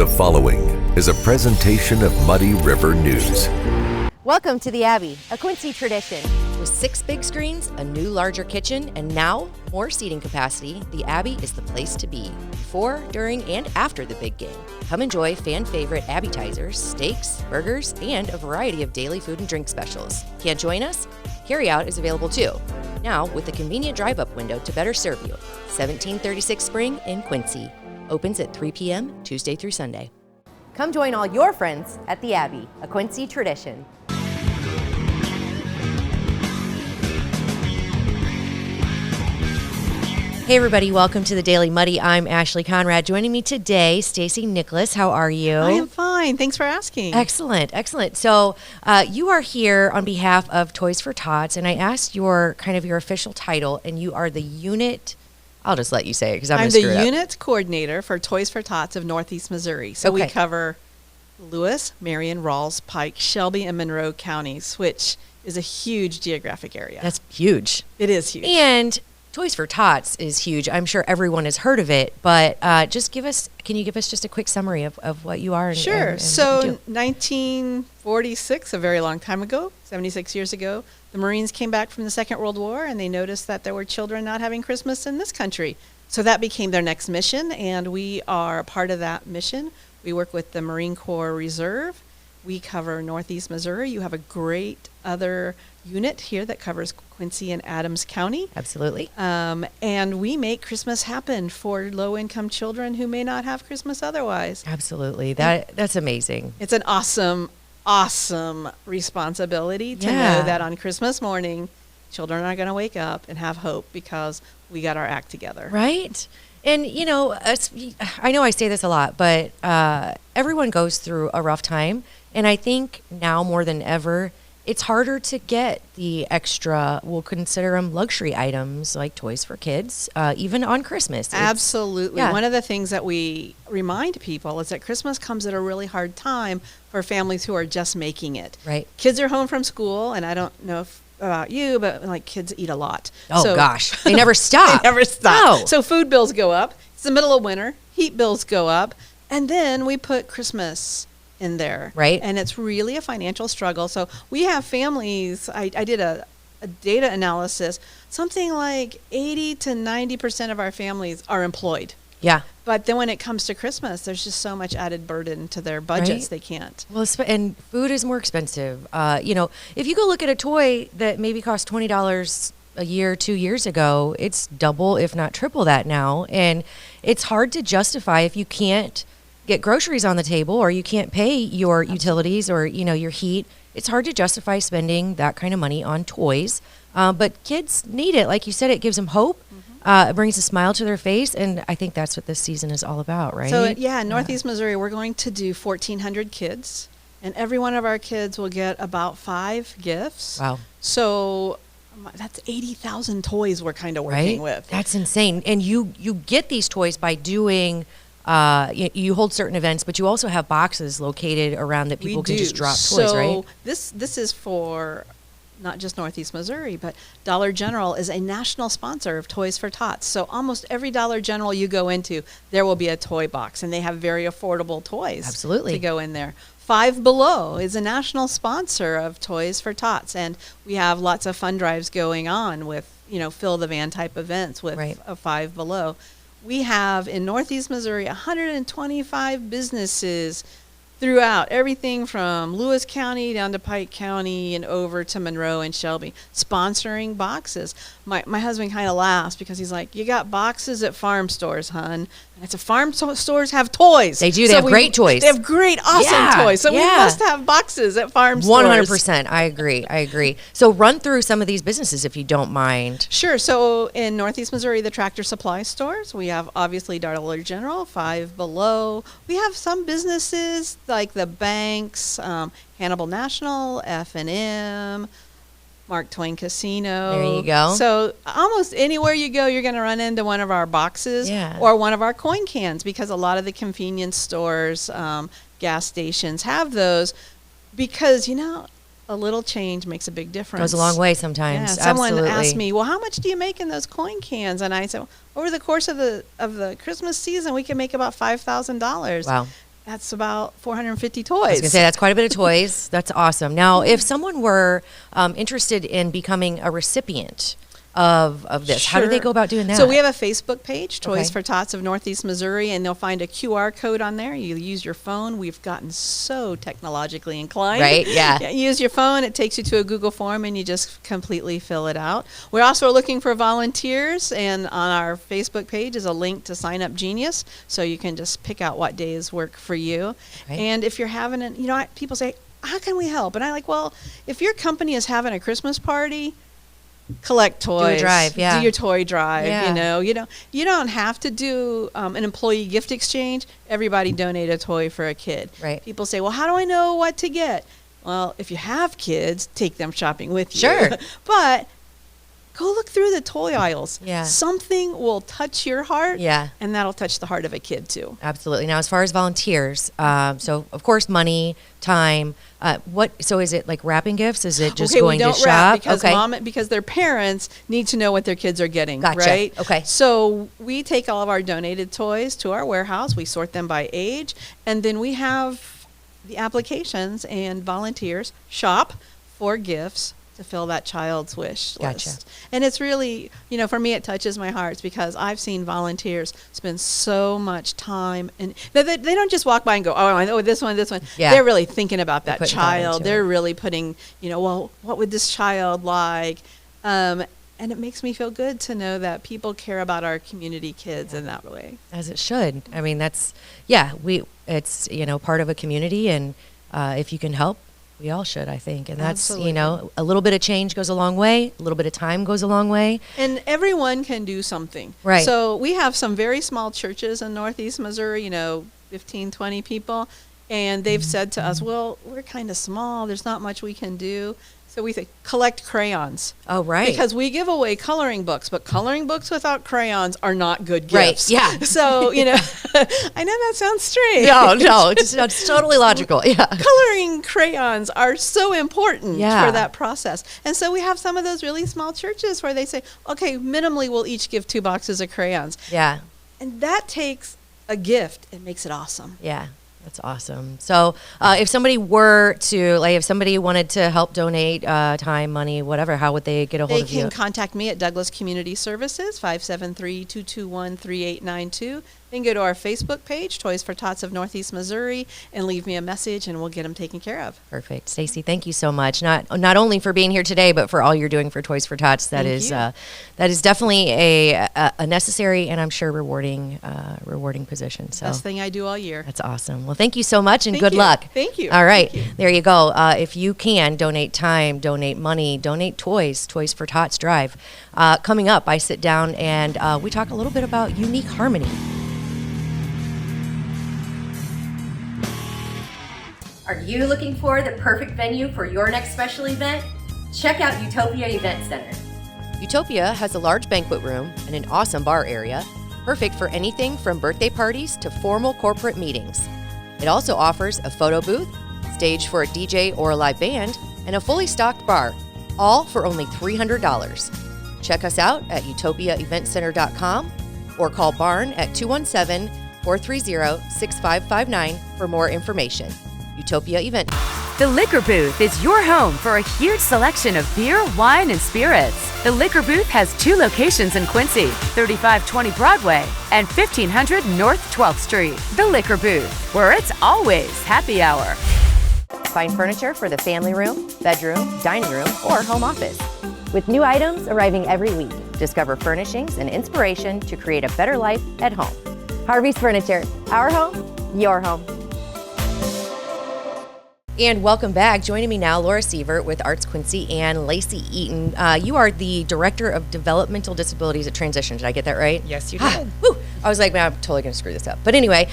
The following is a presentation of Muddy River News. Welcome to the Abbey, a Quincy tradition. With 6 big screens, a new larger kitchen, and now more seating capacity, the Abbey is the place to be before, during, and after the big game. Come enjoy fan favorite appetizers, steaks, burgers, and a variety of daily food and drink specials. Can't join us? Carryout is available too. Now with a convenient drive-up window to better serve you. 1736 Spring in Quincy. Opens at 3 p.m. Tuesday through Sunday. Come join all your friends at the Abbey, a Quincy tradition. Hey everybody, welcome to the Daily Muddy. I'm Ashley Conrad. Joining me today, Stacy Nicholas. How are you? I am fine. Thanks for asking. Excellent, excellent. So you are here on behalf of Toys for Tots, and I asked your official title, and you are the unit. I'll just let you say it because I'm the unit coordinator for Toys for Tots of Northeast Missouri. So we cover Lewis, Marion, Rawls, Pike, Shelby, and Monroe counties, which is a huge geographic area. That's huge. It is huge. And Toys for Tots is huge. I'm sure everyone has heard of it, but can you give us just a quick summary of what you are? Sure. And so what you do? 1946, a very long time ago, 76 years ago, the Marines came back from the Second World War, and they noticed that there were children not having Christmas in this country. So that became their next mission, and we are a part of that mission. We work with the Marine Corps Reserve. We cover Northeast Missouri. You have a great other unit here that covers Quincy and Adams County. Absolutely. And we make Christmas happen for low-income children who may not have Christmas otherwise. Absolutely. That's amazing. It's an awesome responsibility to know that on Christmas morning, children are going to wake up and have hope because we got our act together. Right. And, I know I say this a lot, but everyone goes through a rough time. And I think now more than ever, it's harder to get the extra, we'll consider them luxury items like toys for kids, even on Christmas. Absolutely. Yeah. One of the things that we remind people is that Christmas comes at a really hard time for families who are just making it. Right. Kids are home from school, and I don't know about you, but like kids eat a lot. Oh, gosh. They never stop. They never stop. No. So food bills go up. It's the middle of winter. Heat bills go up. And then we put Christmas in there. Right. And it's really a financial struggle. So we have families, I did a data analysis, something like 80 to 90% of our families are employed. Yeah. But then when it comes to Christmas, there's just so much added burden to their budgets, they can't. Well, and food is more expensive. If you go look at a toy that maybe cost $20 a year, 2 years ago, it's double, if not triple that now. And it's hard to justify if you can't get groceries on the table or you can't pay your utilities or, your heat. It's hard to justify spending that kind of money on toys. But kids need it. Like you said, it gives them hope. It brings a smile to their face. And I think that's what this season is all about, right? So, in Northeast Missouri, we're going to do 1,400 kids. And every one of our kids will get about 5 gifts. Wow. So that's 80,000 toys we're kind of working with. That's insane. And you get these toys by doing... you hold certain events, but you also have boxes located around that people can just drop toys, right? So this is for not just Northeast Missouri, but Dollar General is a national sponsor of Toys for Tots. So almost every Dollar General you go into, there will be a toy box, and they have very affordable toys. Absolutely. To go in there. Five Below is a national sponsor of Toys for Tots, and we have lots of fund drives going on with, fill the van type events with a Five Below. We have in Northeast Missouri 125 businesses throughout, everything from Lewis County down to Pike County and over to Monroe and Shelby, sponsoring boxes. My husband kind of laughs because he's like, "You got boxes at farm stores, hun." And I said, "Farm stores have toys." They do. They have great toys. They have great, awesome toys. So we must have boxes at farm stores. 100%. I agree. So run through some of these businesses if you don't mind. Sure. So in Northeast Missouri, the Tractor Supply stores, we have obviously Dollar General, Five Below. We have some businesses like the banks, Hannibal National, F&M, Mark Twain Casino. There you go. So almost anywhere you go, you're going to run into one of our boxes or one of our coin cans, because a lot of the convenience stores, gas stations have those, because, a little change makes a big difference. Goes a long way sometimes. Yeah, someone asked me, "Well, how much do you make in those coin cans?" And I said, over the course of the Christmas season, we can make about $5,000. Wow. that's about 450 toys. I was going to say, that's quite a bit of toys. That's awesome. Now, if someone were interested in becoming a recipient of this, how do they go about doing that? So we have a Facebook page, Toys Okay. for Tots of Northeast Missouri, and they'll find a QR code on there. You use your phone. We've gotten so technologically inclined. Right, yeah. Use your phone. It takes you to a Google form, and you just completely fill it out. We're also looking for volunteers, and on our Facebook page is a link to Sign Up Genius, so you can just pick out what days work for you. Right. And if you're having an, people say, how can we help? And I like, well, if your company is having a Christmas party, collect toys. Do a drive, yeah. Do your toy drive. Yeah. You don't have to do an employee gift exchange. Everybody donate a toy for a kid. Right. People say, well, how do I know what to get? Well, if you have kids, take them shopping with you. Sure. But go look through the toy aisles. Yeah. Something will touch your heart. Yeah. And that'll touch the heart of a kid too. Absolutely. Now, as far as volunteers, so of course, money, time. So is it like wrapping gifts? Is it just going we don't to wrap shop? because their parents need to know what their kids are getting. Gotcha. Right. Okay. So we take all of our donated toys to our warehouse. We sort them by age, and then we have the applications and volunteers shop for gifts to fill that child's wish Gotcha. list. And it's really, for me, it touches my heart because I've seen volunteers spend so much time, and they don't just walk by and go, oh, I know this one. Yeah. They're really thinking about that putting thought child. into They're it. really putting, well, what would this child like? And it makes me feel good to know that people care about our community kids in that way. As it should. I mean, it's part of a community, and if you can help, we all should, I think. And that's, Absolutely. a little bit of change goes a long way. A little bit of time goes a long way. And everyone can do something. Right. So we have some very small churches in Northeast Missouri, 15, 20 people. And they've said to us, well, we're kind of small. There's not much we can do. So we say, collect crayons. Oh, right. Because we give away coloring books, but coloring books without crayons are not good Right, gifts. yeah. So, I know that sounds strange. No, it's totally logical. Yeah. Coloring crayons are so important Yeah. for that process. And so we have some of those really small churches where they say, okay, minimally we'll each give 2 boxes of crayons. Yeah. And that takes a gift and makes it awesome. Yeah. That's awesome. So if somebody wanted to help donate time, money, whatever, how would they get a hold They of you? can contact me at Douglas Community Services, 573-221-3892. Then go to our Facebook page, Toys for Tots of Northeast Missouri, and leave me a message, and we'll get them taken care of. Perfect. Stacey, thank you so much. Not only for being here today, but for all you're doing for Toys for Tots. That is definitely a necessary and I'm sure rewarding position. So Best thing I do all year. that's awesome. Well, thank you so much and Thank good you. luck. Thank you. All right. Thank you. There you go. If you can donate time, donate money, donate toys, Toys for Tots Drive. Coming up, I sit down and we talk a little bit about Unique Harmony. Are you looking for the perfect venue for your next special event? Check out Utopia Event Center. Utopia has a large banquet room and an awesome bar area, perfect for anything from birthday parties to formal corporate meetings. It also offers a photo booth, stage for a DJ or a live band, and a fully stocked bar, all for only $300. Check us out at utopiaeventcenter.com or call Barn at 217-430-6559 for more information. Utopia Event. The Liquor Booth is your home for a huge selection of beer, wine, and spirits. The Liquor Booth has 2 locations in Quincy, 3520 Broadway and 1500 North 12th Street. The Liquor Booth, where it's always happy hour. Find furniture for the family room, bedroom, dining room, or home office. With new items arriving every week, discover furnishings and inspiration to create a better life at home. Harvey's Furniture, our home, your home. And welcome back. Joining me now, Laura Sievert with Arts Quincy and Lacey Eaton. You are the Director of Developmental Disabilities at Transition. Did I get that right? Yes, you did. Woo! I was like, man, I'm totally going to screw this up. But anyway,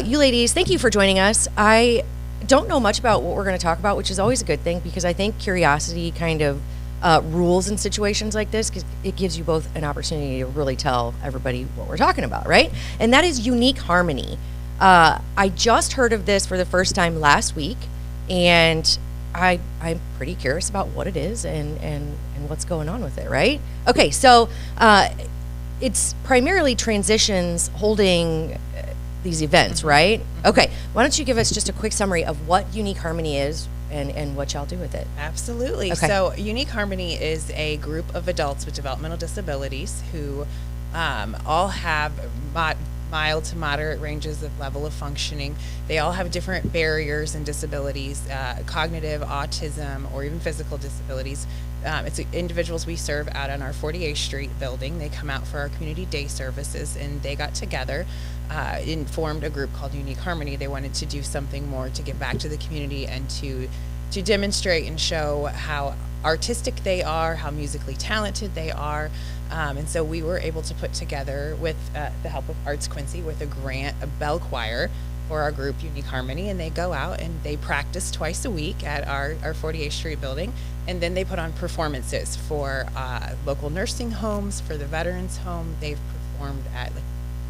you ladies, thank you for joining us. I don't know much about what we're going to talk about, which is always a good thing because I think curiosity kind of rules in situations like this because it gives you both an opportunity to really tell everybody what we're talking about, right? And that is Unique Harmony. I just heard of this for the first time last week. And I'm pretty curious about what it is and what's going on with it, right? Okay, so it's primarily Transitions holding these events, right? Okay. Why don't you give us just a quick summary of what Unique Harmony is and what y'all do with it? Absolutely. Okay. So Unique Harmony is a group of adults with developmental disabilities who all have mild to moderate ranges of level of functioning. They all have different barriers and disabilities, cognitive, autism, or even physical disabilities. It's individuals we serve out on our 48th Street building. They come out for our community day services, and they got together and formed a group called Unique Harmony. They wanted to do something more to give back to the community and to demonstrate and show how artistic they are, how musically talented they are. And so we were able to put together, with the help of Arts Quincy, with a grant, a bell choir for our group Unique Harmony, and they go out and they practice twice a week at our 48th Street building, and then they put on performances for local nursing homes, for the veterans home. They've performed at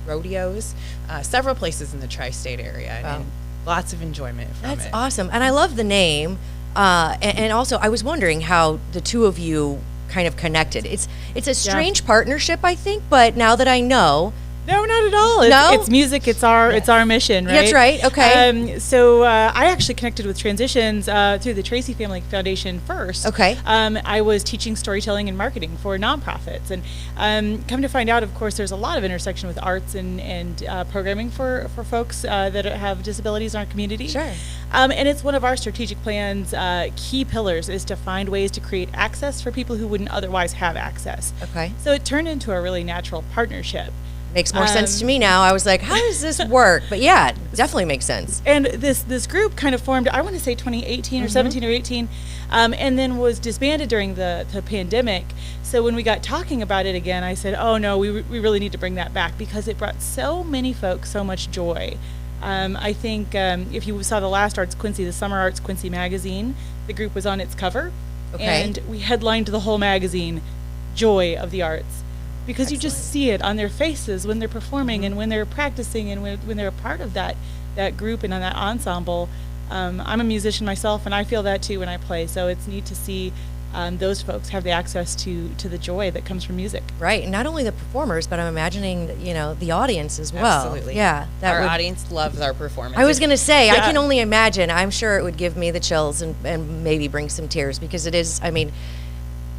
rodeos, several places in the tri-state area, Wow. and lots of enjoyment from it. That's awesome. And I love the name. And also, I was wondering how the two of you kind of connected. It's a strange partnership, I think, but now that I know. No, not at all. It's music. It's our mission, right? That's right. Okay. So I actually connected with Transitions through the Tracy Family Foundation first. Okay. I was teaching storytelling and marketing for nonprofits, and come to find out, of course, there's a lot of intersection with arts and programming for folks that have disabilities in our community. Sure. And it's one of our strategic plans. Key pillars is to find ways to create access for people who wouldn't otherwise have access. Okay. So it turned into a really natural partnership. Makes more sense to me now. I was like, how does this work? But yeah, it definitely makes sense. And this group kind of formed, I want to say 2018 or 17 or 18, and then was disbanded during the pandemic. So when we got talking about it again, I said, oh no, we really need to bring that back, because it brought so many folks so much joy. I think if you saw the last Arts Quincy, the Summer Arts Quincy magazine, the group was on its cover. Okay. And we headlined the whole magazine, Joy of the Arts. Because you just see it on their faces when they're performing and when they're practicing and when they're a part of that group and on that ensemble. I'm a musician myself, and I feel that too when I play. So it's neat to see those folks have the access to the joy that comes from music. Right. And not only the performers, but I'm imagining, the audience as well. Absolutely. Yeah. Our audience loves our performance. I was going to say, I Yeah. can only imagine. I'm sure it would give me the chills and maybe bring some tears, because it is,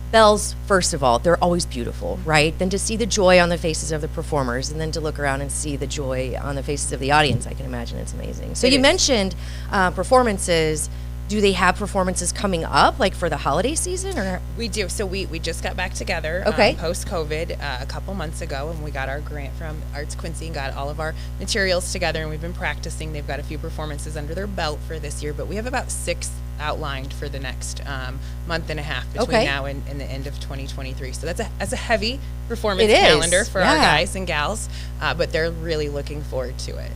bells, first of all, they're always beautiful, right? Then to see the joy on the faces of the performers, and then to look around and see the joy on the faces of the audience, I can imagine it's amazing. So you mentioned performances. Do they have performances coming up, like for the holiday season? Or We do. So we just got back together post-COVID a couple months ago, and we got our grant from Arts Quincy and got all of our materials together, and we've been practicing. They've got a few performances under their belt for this year, but we have about 6 outlined for the next month and a half between now and the end of 2023. So that's a heavy performance calendar for our guys and gals, but they're really looking forward to it.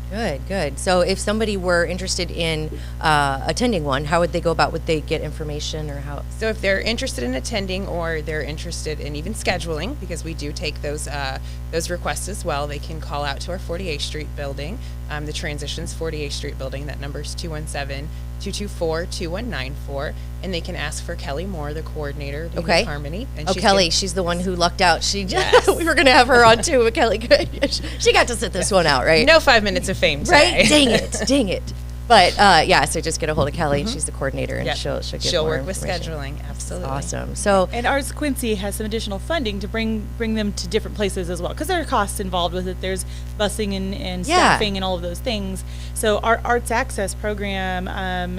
Good. So if somebody were interested in attending one, how would they go about? Would they get information, or how? So if they're interested in attending, or they're interested in even scheduling, because we do take those requests as well, they can call out to our 48th Street building, the Transitions 48th Street building. That number is 217-224-2194, and they can ask for Kelly Moore, the coordinator of Unique Harmony. And Kelly, she's the one who lucked out. She we were going to have her on too, but Kelly, she got to sit this one out, right? No 5 minutes of fame today. Right? Dang it. But so just get a hold of Kelly. She's the coordinator, and she'll give more work with information. scheduling. Absolutely. Awesome. So And Arts Quincy has some additional funding to bring them to different places as well, because there are costs involved with it. There's busing and staffing and all of those things. So our Arts Access program,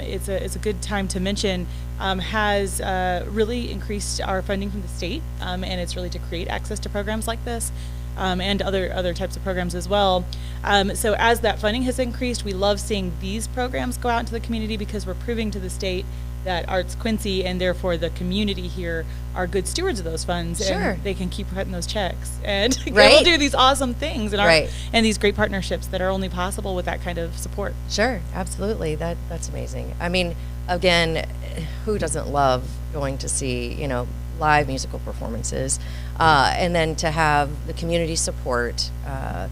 it's a good time to mention, has really increased our funding from the state, and it's really to create access to programs like this. And other types of programs as well. So as that funding has increased, we love seeing these programs go out into the community, because we're proving to the state that Arts Quincy, and therefore the community here, are good stewards of those funds. Sure. And they can keep cutting those checks and Right. do these awesome things and Right. and these great partnerships that are only possible with that kind of support. sure, absolutely. That's amazing. Again, who doesn't love going to see, live musical performances, and then to have the community support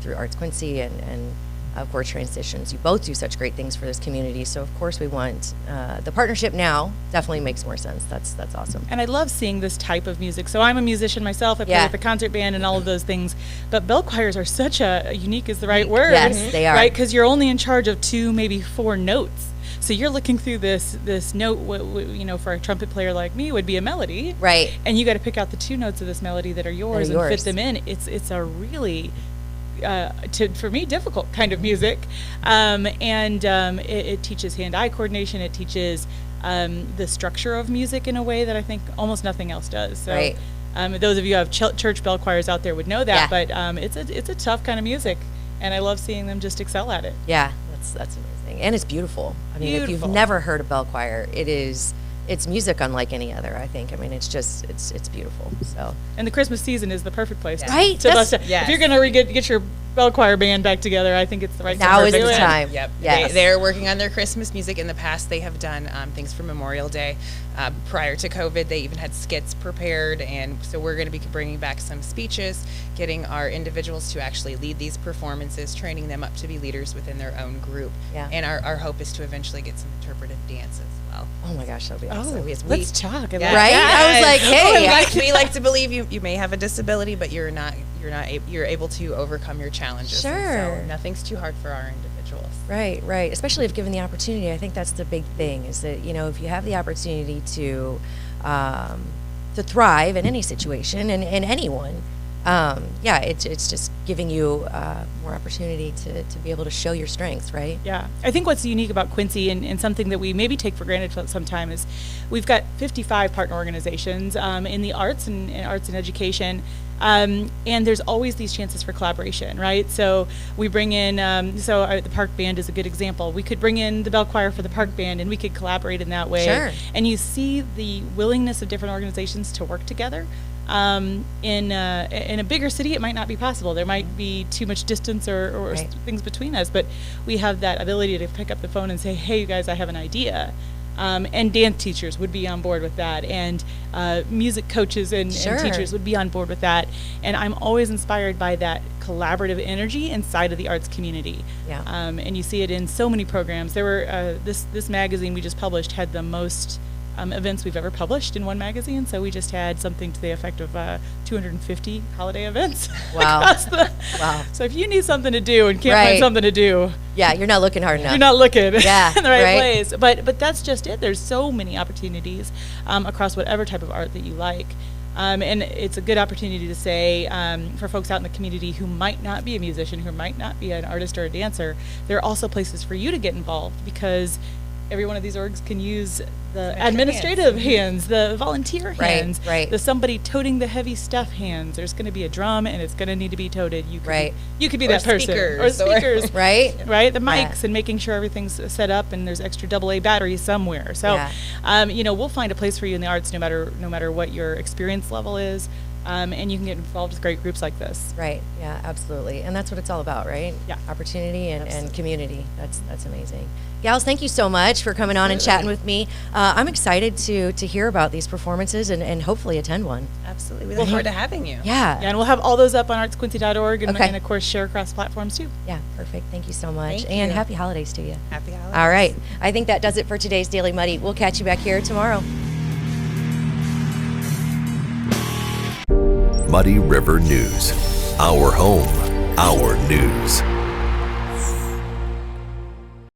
through Arts Quincy and of course, Transitions. You both do such great things for this community. So, of course, we want the partnership now definitely makes more sense. That's awesome. And I love seeing this type of music. So I'm a musician myself. I play with a concert band and all of those things. But bell choirs are such unique is the right word. Yes, they are. Right? Because you're only in charge of 2, maybe 4 notes. So you're looking through this note, for a trumpet player like me would be a melody. Right. And you got to pick out the 2 notes of this melody that are yours and fit them in. It's a really, for me, difficult kind of music. It teaches hand-eye coordination. It teaches the structure of music in a way that I think almost nothing else does. So, right. Those of you who have church bell choirs out there would know that. Yeah. But it's a tough kind of music, and I love seeing them just excel at it. Yeah, that's amazing. And it's beautiful. I mean, if you've never heard a bell choir, it's music unlike any other, I think. I mean, it's beautiful. So. And the Christmas season is the perfect place right? to bust out. Yes. If you're going to get your bell choir band back together, I think it's the right time. Now is the time. Yep. Yes. They're working on their Christmas music. In the past, they have done things for Memorial Day. Prior to COVID, they even had skits prepared. And so we're going to be bringing back some speeches, getting our individuals to actually lead these performances, training them up to be leaders within their own group. Yeah. And our hope is to eventually get some interpretive dance as well. Oh my gosh, that'll be awesome. Let's talk. Right? I was like, hey. We like to believe you may have a disability, but you're able to overcome your challenges. Sure. And so nothing's too hard for our individuals. Right. Especially if given the opportunity. I think that's the big thing is that, if you have the opportunity to thrive in any situation and anyone, it's just giving you more opportunity to be able to show your strengths, right? Yeah. I think what's unique about Quincy and something that we maybe take for granted sometimes is we've got 55 partner organizations in the arts and education. And there's always these chances for collaboration, right? So we bring in, the Park Band is a good example. We could bring in the bell choir for the Park Band, and we could collaborate in that way. Sure. And you see the willingness of different organizations to work together. In a bigger city, it might not be possible. There might be too much distance or right. things between us, but we have that ability to pick up the phone and say, hey, you guys, I have an idea. And dance teachers would be on board with that, and music coaches and teachers would be on board with that. And I'm always inspired by that collaborative energy inside of the arts community. Yeah. And you see it in so many programs. There were this magazine we just published had the most events we've ever published in one magazine. So we just had something to the effect of 250 holiday events. Wow. Wow. So if you need something to do and can't find something to do. Yeah, you're not looking hard enough. You're not looking in the right place. But that's just it. There's so many opportunities across whatever type of art that you like. And it's a good opportunity to say for folks out in the community who might not be a musician, who might not be an artist or a dancer, there are also places for you to get involved because every one of these orgs can use the administrative hands, the volunteer hands, the somebody toting the heavy stuff hands. There's going to be a drum, and it's going to need to be toted. You could be that person. Or speakers. Right. The mics and making sure everything's set up and there's extra AA batteries somewhere. So, we'll find a place for you in the arts no matter what your experience level is. And you can get involved with great groups like this. Right. Yeah, absolutely. And that's what it's all about, right? Yeah. Opportunity and community. That's amazing. Gals, thank you so much for coming on and chatting with me. I'm excited to hear about these performances and hopefully attend one. Absolutely. We look forward to having you. Yeah. And we'll have all those up on artsquincy.org and of course share across platforms too. Yeah, perfect. Thank you so much. Thank and you. happy holidays to you. Happy holidays. All right. I think that does it for today's Daily Muddy. We'll catch you back here tomorrow. Muddy River News. Our home, our news.